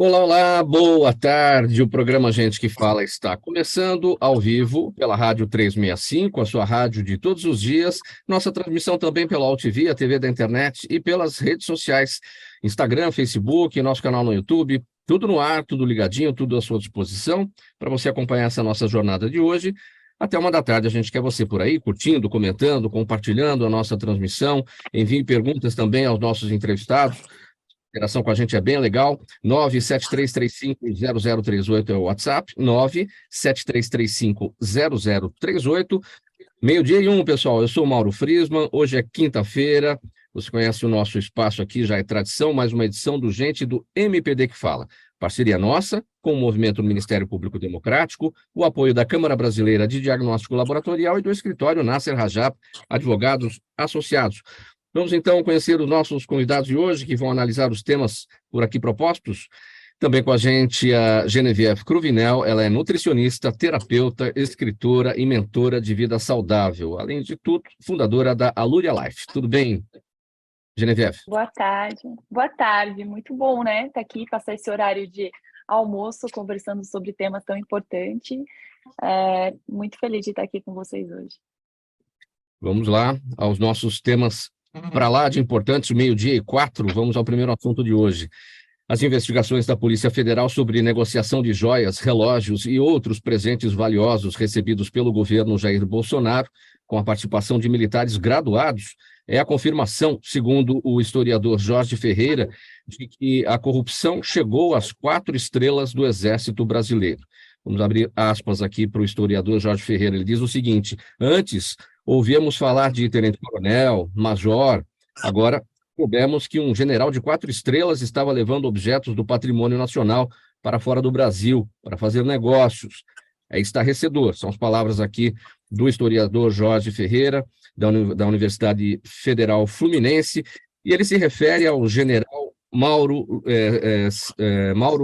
Olá, olá, boa tarde. O programa Gente que Fala está começando ao vivo pela Rádio 365, a sua rádio de todos os dias. Nossa transmissão também pela UTV, a TV da internet e pelas redes sociais, Instagram, Facebook, nosso canal no YouTube. Tudo no ar, tudo ligadinho, tudo à sua disposição para você acompanhar essa nossa jornada de hoje. Até 1 da tarde a gente quer você por aí, curtindo, comentando, compartilhando a nossa transmissão. Envie perguntas também aos nossos entrevistados. A interação com a gente é bem legal. 973350038 é o WhatsApp. 973350038. Meio-dia e um, pessoal. Eu sou o Mauro Friesman. Hoje é quinta-feira. Você conhece o nosso espaço aqui, já é tradição, mais uma edição do Gente do MPD que Fala. Parceria nossa com o Movimento do Ministério Público Democrático, o apoio da Câmara Brasileira de Diagnóstico Laboratorial e do escritório Nasser Rajab, advogados associados. Vamos então conhecer os nossos convidados de hoje, que vão analisar os temas por aqui propostos. Também com a gente a Genevieve Cruvinel, ela é nutricionista, terapeuta, escritora e mentora de vida saudável. Além de tudo, fundadora da Aluria Life. Tudo bem, Genevieve? Boa tarde. Boa tarde. Muito bom, né? Estar aqui, passar esse horário de almoço, conversando sobre temas tão importantes. Muito feliz de estar aqui com vocês hoje. Vamos lá aos nossos temas para lá de importantes, 12:04. Vamos ao primeiro assunto de hoje. As investigações da Polícia Federal sobre negociação de joias, relógios e outros presentes valiosos recebidos pelo governo Jair Bolsonaro, com a participação de militares graduados, é a confirmação, segundo o historiador Jorge Ferreira, de que a corrupção chegou às 4 estrelas do Exército Brasileiro. Vamos abrir aspas aqui para o historiador Jorge Ferreira. Ele diz o seguinte: antes ouvíamos falar de tenente-coronel, major, agora soubemos que um general de 4 estrelas estava levando objetos do patrimônio nacional para fora do Brasil, para fazer negócios. É estarrecedor, são as palavras aqui do historiador Jorge Ferreira, da Universidade Federal Fluminense, e ele se refere ao general Mauro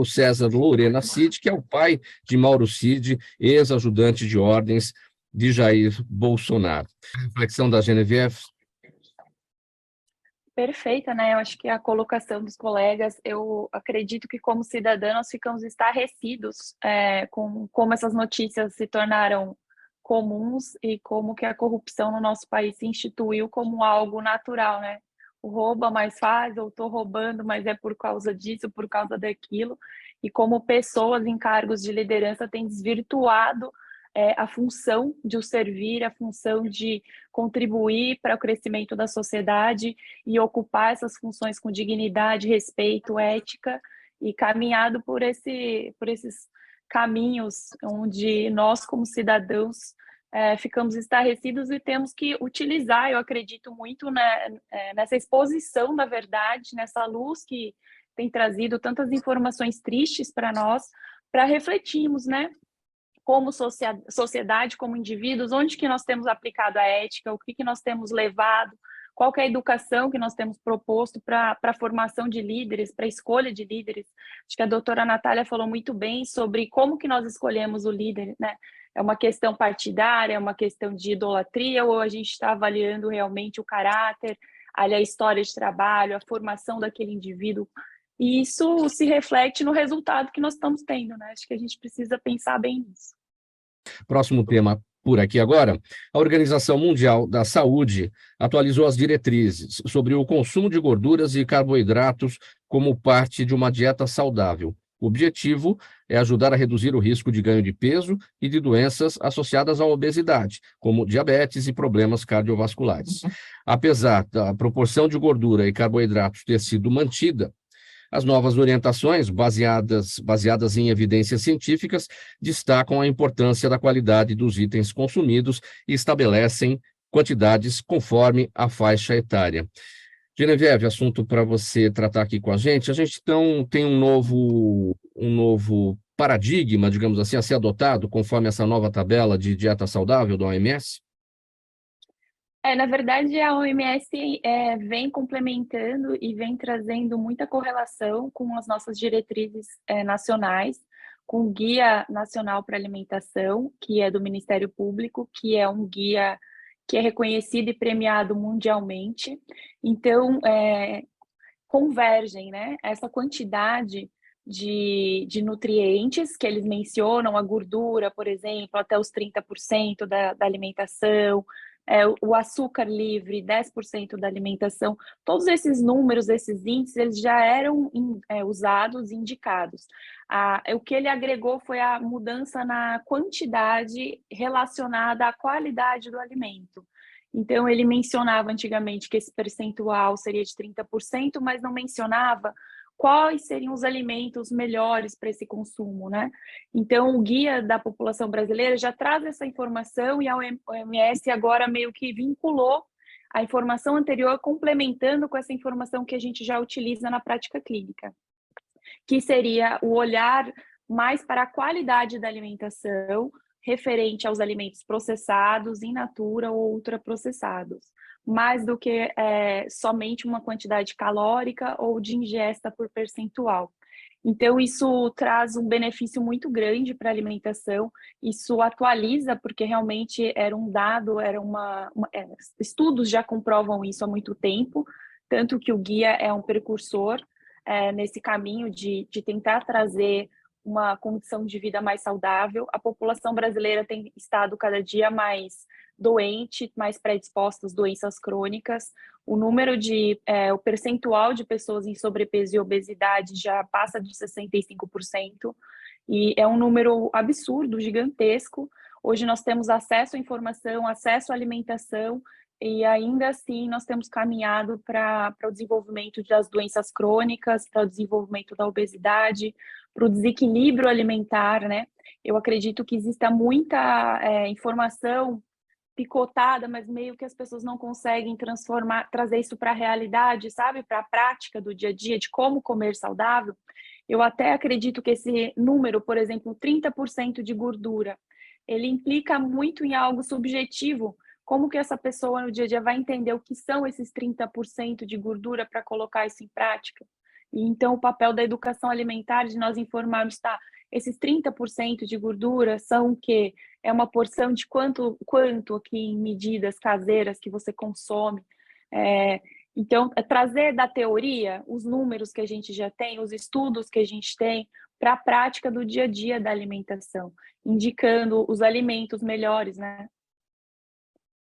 César Lorena Cid, que é o pai de Mauro Cid, ex-ajudante de ordens de Jair Bolsonaro. Reflexão da Genevieve. Perfeita, né? Eu acho que a colocação dos colegas, eu acredito que como cidadã nós ficamos estarrecidos com como essas notícias se tornaram comuns e como que a corrupção no nosso país se instituiu como algo natural, né? O rouba, mas faz, eu estou roubando, mas é por causa disso, por causa daquilo, e como pessoas em cargos de liderança têm desvirtuado a função de o servir, a função de contribuir para o crescimento da sociedade e ocupar essas funções com dignidade, respeito, ética, e caminhado por esses caminhos onde nós, como cidadãos, ficamos estarrecidos e temos que utilizar, eu acredito muito, né, nessa exposição da verdade, nessa luz que tem trazido tantas informações tristes para nós, para refletirmos, né, como sociedade, como indivíduos, onde que nós temos aplicado a ética, o que nós temos levado, qual que é a educação que nós temos proposto para a formação de líderes, para a escolha de líderes. Acho que a doutora Natália falou muito bem sobre como que nós escolhemos o líder, né? É uma questão partidária, é uma questão de idolatria, ou a gente está avaliando realmente o caráter, a história de trabalho, a formação daquele indivíduo. E isso se reflete no resultado que nós estamos tendo, né? Acho que a gente precisa pensar bem nisso. Próximo tema por aqui agora. A Organização Mundial da Saúde atualizou as diretrizes sobre o consumo de gorduras e carboidratos como parte de uma dieta saudável. O objetivo é ajudar a reduzir o risco de ganho de peso e de doenças associadas à obesidade, como diabetes e problemas cardiovasculares. Apesar da proporção de gordura e carboidratos ter sido mantida, as novas orientações, baseadas em evidências científicas, destacam a importância da qualidade dos itens consumidos e estabelecem quantidades conforme a faixa etária. Genevieve, assunto para você tratar aqui com a gente. A gente então tem um novo paradigma, digamos assim, a ser adotado conforme essa nova tabela de dieta saudável da OMS? Na verdade, a OMS vem complementando e vem trazendo muita correlação com as nossas diretrizes nacionais, com o Guia Nacional para Alimentação, que é do Ministério Público, que é um guia que é reconhecido e premiado mundialmente. Então, convergem, né? Essa quantidade de nutrientes, que eles mencionam a gordura, por exemplo, até os 30% da alimentação, o açúcar livre, 10% da alimentação. Todos esses números, esses índices, eles já eram usados, indicados. O que ele agregou foi a mudança na quantidade relacionada à qualidade do alimento. Então, ele mencionava antigamente que esse percentual seria de 30%, mas não mencionava quais seriam os alimentos melhores para esse consumo, né? Então, o Guia da População Brasileira já traz essa informação e a OMS agora meio que vinculou a informação anterior, complementando com essa informação que a gente já utiliza na prática clínica, que seria o olhar mais para a qualidade da alimentação, referente aos alimentos processados, in natura ou ultraprocessados, mais do que somente uma quantidade calórica ou de ingesta por percentual. Então, isso traz um benefício muito grande para a alimentação, isso atualiza, porque realmente era um dado, estudos já comprovam isso há muito tempo, tanto que o guia é um precursor nesse caminho de tentar trazer uma condição de vida mais saudável. A população brasileira tem estado cada dia mais doente, mais predisposta às doenças crônicas. O percentual de pessoas em sobrepeso e obesidade já passa de 65%, e é um número absurdo, gigantesco. Hoje nós temos acesso à informação, acesso à alimentação, e ainda assim nós temos caminhado para o desenvolvimento das doenças crônicas, para o desenvolvimento da obesidade, para o desequilíbrio alimentar, né? Eu acredito que exista muita informação picotada, mas meio que as pessoas não conseguem trazer isso para a realidade, sabe? Para a prática do dia a dia, de como comer saudável. Eu até acredito que esse número, por exemplo, 30% de gordura, ele implica muito em algo subjetivo. Como que essa pessoa no dia a dia vai entender o que são esses 30% de gordura para colocar isso em prática? E então, o papel da educação alimentar, de nós informarmos, tá, esses 30% de gordura são o quê? É uma porção de quanto aqui em medidas caseiras que você consome. Então, trazer da teoria os números que a gente já tem, os estudos que a gente tem, para a prática do dia a dia da alimentação, indicando os alimentos melhores, né?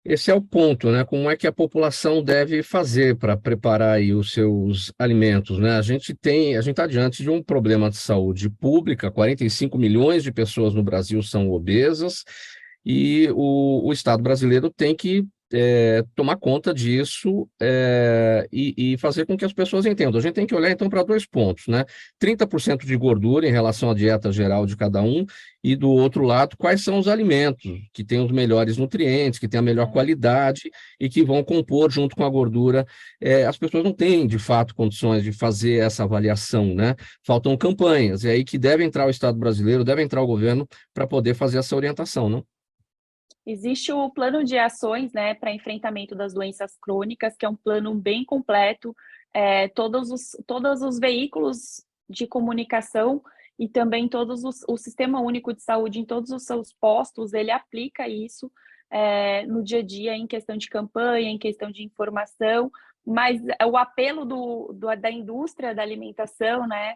Esse é o ponto, né? Como é que a população deve fazer para preparar aí os seus alimentos, né? A gente está diante de um problema de saúde pública, 45 milhões de pessoas no Brasil são obesas, e o Estado brasileiro tem que tomar conta disso e fazer com que as pessoas entendam. A gente tem que olhar, então, para dois pontos, né? 30% de gordura em relação à dieta geral de cada um, e do outro lado, quais são os alimentos que têm os melhores nutrientes, que têm a melhor qualidade e que vão compor junto com a gordura. As pessoas não têm, de fato, condições de fazer essa avaliação, né? Faltam campanhas, e aí que deve entrar o Estado brasileiro, deve entrar o governo para poder fazer essa orientação, não? Existe o plano de ações, né, para enfrentamento das doenças crônicas, que é um plano bem completo. Todos os veículos de comunicação e também o Sistema Único de Saúde em todos os seus postos, ele aplica isso no dia a dia, em questão de campanha, em questão de informação, mas o apelo da indústria da alimentação, né,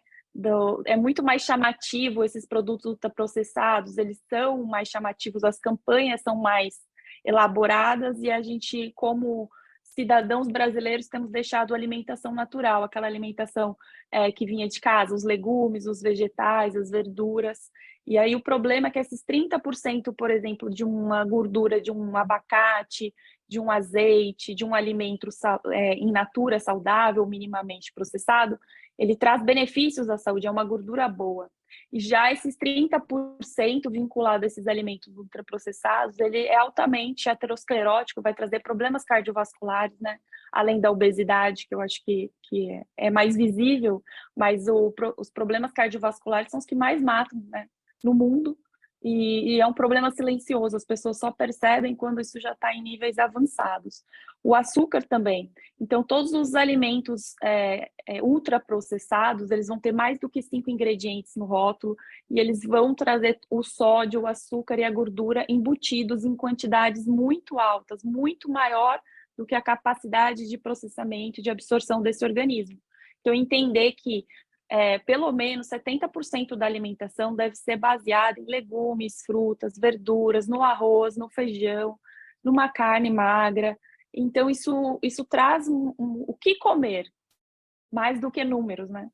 é muito mais chamativo esses produtos ultraprocessados, eles são mais chamativos, as campanhas são mais elaboradas, e a gente, como cidadãos brasileiros, temos deixado a alimentação natural, aquela alimentação que vinha de casa, os legumes, os vegetais, as verduras. E aí o problema é que esses 30%, por exemplo, de uma gordura, de um abacate, de um azeite, de um alimento in natura saudável, minimamente processado, ele traz benefícios à saúde, é uma gordura boa. E já esses 30% vinculado a esses alimentos ultraprocessados, ele é altamente aterosclerótico, vai trazer problemas cardiovasculares, né? Além da obesidade, que eu acho que é mais visível, mas os problemas cardiovasculares são os que mais matam, né, no mundo, e é um problema silencioso, as pessoas só percebem quando isso já está em níveis avançados. O açúcar também. Então, todos os alimentos ultraprocessados, eles vão ter mais do que 5 ingredientes no rótulo, e eles vão trazer o sódio, o açúcar e a gordura embutidos em quantidades muito altas, muito maior do que a capacidade de processamento, de absorção desse organismo. Então, entender que pelo menos 70% da alimentação deve ser baseada em legumes, frutas, verduras, no arroz, no feijão, numa carne magra. Então, isso traz o que comer, mais do que números, né?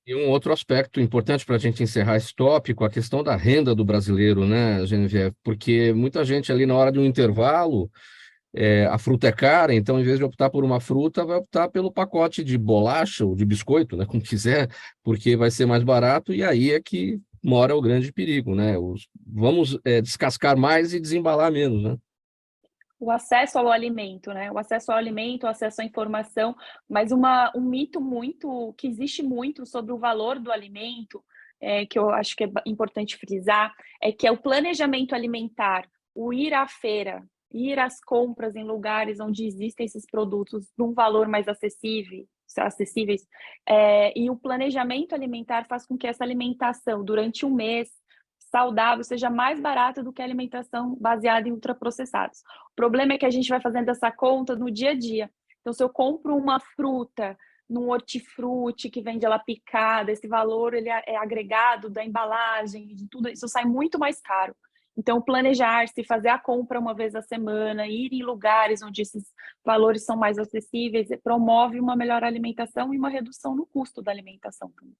E um outro aspecto importante para a gente encerrar esse tópico, a questão da renda do brasileiro, né, Genevieve? Porque muita gente ali na hora de um intervalo, a fruta é cara, então em vez de optar por uma fruta, vai optar pelo pacote de bolacha ou de biscoito, né, como quiser, porque vai ser mais barato, e aí é que mora o grande perigo, né? Vamos descascar mais e desembalar menos, né? O acesso ao alimento, né? O acesso ao alimento, o acesso à informação, mas um mito que existe muito sobre o valor do alimento, que eu acho que é importante frisar, é que é o planejamento alimentar, o ir à feira, ir às compras em lugares onde existem esses produtos num valor mais acessíveis, e o planejamento alimentar faz com que essa alimentação durante um mês saudável seja mais barata do que a alimentação baseada em ultraprocessados. O problema é que a gente vai fazendo essa conta no dia a dia. Então, se eu compro uma fruta num hortifruti que vende ela picada, esse valor ele é agregado da embalagem, de tudo isso sai muito mais caro. Então, planejar-se, fazer a compra uma vez a semana, ir em lugares onde esses valores são mais acessíveis, promove uma melhor alimentação e uma redução no custo da alimentação também.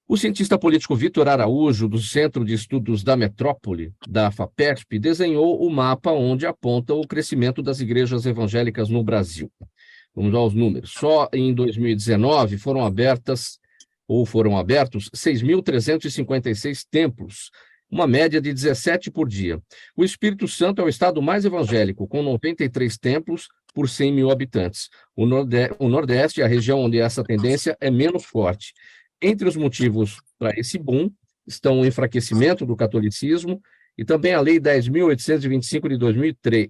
O cientista político Vitor Araújo, do Centro de Estudos da Metrópole, da FAPESP, desenhou o mapa onde aponta o crescimento das igrejas evangélicas no Brasil. Vamos aos números. Só em 2019 foram abertos 6.356 templos, uma média de 17 por dia. O Espírito Santo é o estado mais evangélico, com 93 templos por 100 mil habitantes. O Nordeste é a região onde essa tendência é menos forte. Entre os motivos para esse boom estão o enfraquecimento do catolicismo e também a Lei 10.825 de 2003,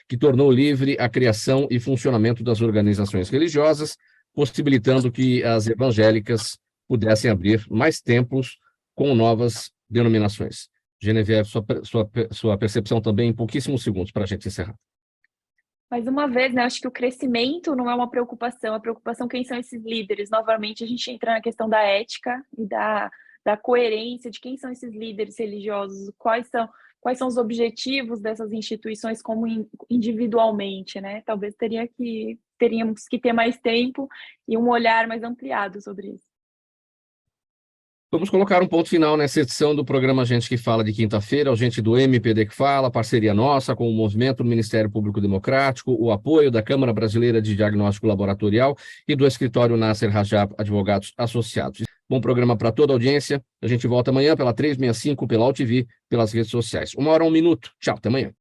que tornou livre a criação e funcionamento das organizações religiosas, possibilitando que as evangélicas pudessem abrir mais templos com novas denominações. Genevieve, sua percepção também em pouquíssimos segundos para a gente encerrar. Mais uma vez, né, acho que o crescimento não é uma preocupação, a preocupação quem são esses líderes. Novamente, a gente entra na questão da ética e da coerência de quem são esses líderes religiosos, quais são os objetivos dessas instituições como individualmente, né? Talvez teríamos que ter mais tempo e um olhar mais ampliado sobre isso. Vamos colocar um ponto final nessa edição do programa Gente que Fala de quinta-feira, o Gente do MPD que Fala, parceria nossa com o Movimento do Ministério Público Democrático, o apoio da Câmara Brasileira de Diagnóstico Laboratorial e do escritório Nasser Rajab Advogados Associados. Bom programa para toda a audiência. A gente volta amanhã pela 365, pela UTV, pelas redes sociais. 1 hora, 1 minuto. Tchau, até amanhã.